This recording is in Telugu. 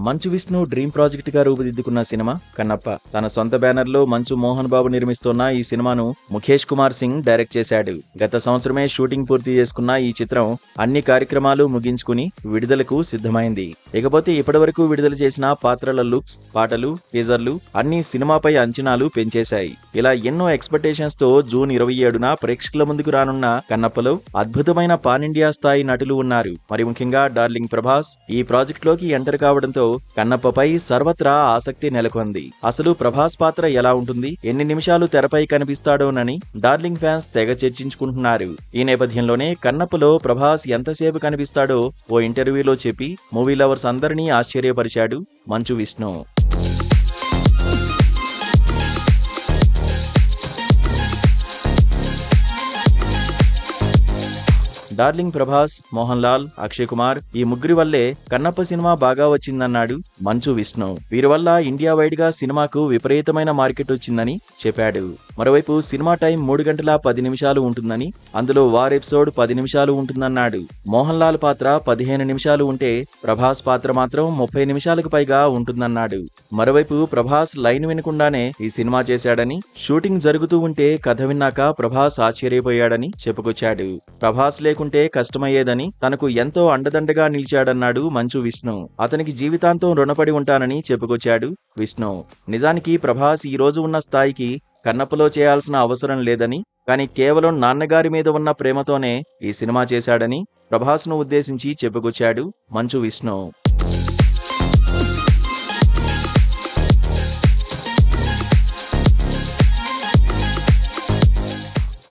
మంచు విష్ణు డ్రీమ్ ప్రాజెక్ట్ గా రూపుదిద్దుకున్న సినిమా కన్నప్ప. తన సొంత బ్యానర్ లో మంచు మోహన్ బాబు నిర్మిస్తున్న ఈ సినిమాను ముఖేష్ కుమార్ సింగ్ డైరెక్ట్ చేశాడు. గత సంవత్సరమే షూటింగ్ పూర్తి చేసుకున్న ఈ చిత్రం అన్ని కార్యక్రమాలు ముగించుకుని విడుదలకు సిద్ధమైంది. ఇకపోతే ఇప్పటివరకు విడుదల చేసిన పాత్రల లుక్స్, పాటలు, టీజర్లు అన్ని సినిమాపై అంచనాలు పెంచేశాయి. ఇలా ఎన్నో ఎక్స్పెక్టేషన్స్ తో జూన్ 27న ప్రేక్షకుల ముందుకు రానున్న కన్నప్పలో అద్భుతమైన పాన్ ఇండియా స్థాయి నటులు ఉన్నారు. మరి ముఖ్యంగా డార్లింగ్ ప్రభాస్ ఈ ప్రాజెక్ట్ లోకి ఎంటర్ కావడంతో కన్నప్పపై సర్వత్రా ఆసక్తి నెలకొంది. అసలు ప్రభాస్ పాత్ర ఎలా ఉంటుంది, ఎన్ని నిమిషాలు తెరపై కనిపిస్తాడోనని డార్లింగ్ ఫ్యాన్స్ తెగ చర్చించుకుంటున్నారు. ఈ నేపథ్యంలోనే కన్నప్పలో ప్రభాస్ ఎంతసేపు కనిపిస్తాడో ఓ ఇంటర్వ్యూలో చెప్పి మూవీ లవర్స్ అందరినీ ఆశ్చర్యపరిచాడు మంచు విష్ణు. డార్లింగ్ ప్రభాస్, మోహన్ లాల్, అక్షయ్ కుమార్ ఈ ముగ్గురి వల్లే కన్నప్ప సినిమా బాగా వచ్చిందన్నాడు మంచు విష్ణు. వీరి వల్ల ఇండియా వైడ్ గా సినిమాకు విపరీతమైన మార్కెట్ వచ్చిందని చెప్పాడు. మరోవైపు సినిమా టైం 3 గంటల 10 నిమిషాలు ఉంటుందని, అందులో వార్ ఎపిసోడ్ 10 నిమిషాలు ఉంటుందన్నాడు. మోహన్ లాల్ పాత్ర 15 నిమిషాలు ఉంటే ప్రభాస్ పాత్ర మాత్రం 30 నిమిషాలకు పైగా ఉంటుందన్నాడు. మరోవైపు ప్రభాస్ లైన్ వినకుండానే ఈ సినిమా చేశాడని, షూటింగ్ జరుగుతూ ఉంటే కథ విన్నాక ప్రభాస్ ఆశ్చర్యపోయాడని చెప్పుకొచ్చాడు. ప్రభాస్ లేకుంటే కష్టమయ్యేదని, తనకు ఎంతో అండదండగా నిలిచాడన్నాడు మంచు విష్ణు. అతనికి జీవితాంతం రుణపడి ఉంటానని చెప్పుకొచ్చాడు విష్ణు. నిజానికి ప్రభాస్ ఈ రోజు ఉన్న స్థాయికి కన్నప్పలో చేయాల్సిన అవసరం లేదని, కానీ కేవలం నాన్నగారి మీద ఉన్న ప్రేమతోనే ఈ సినిమా చేశాడని ప్రభాస్ను ఉద్దేశించి చెప్పుకొచ్చాడు మంచు విష్ణు.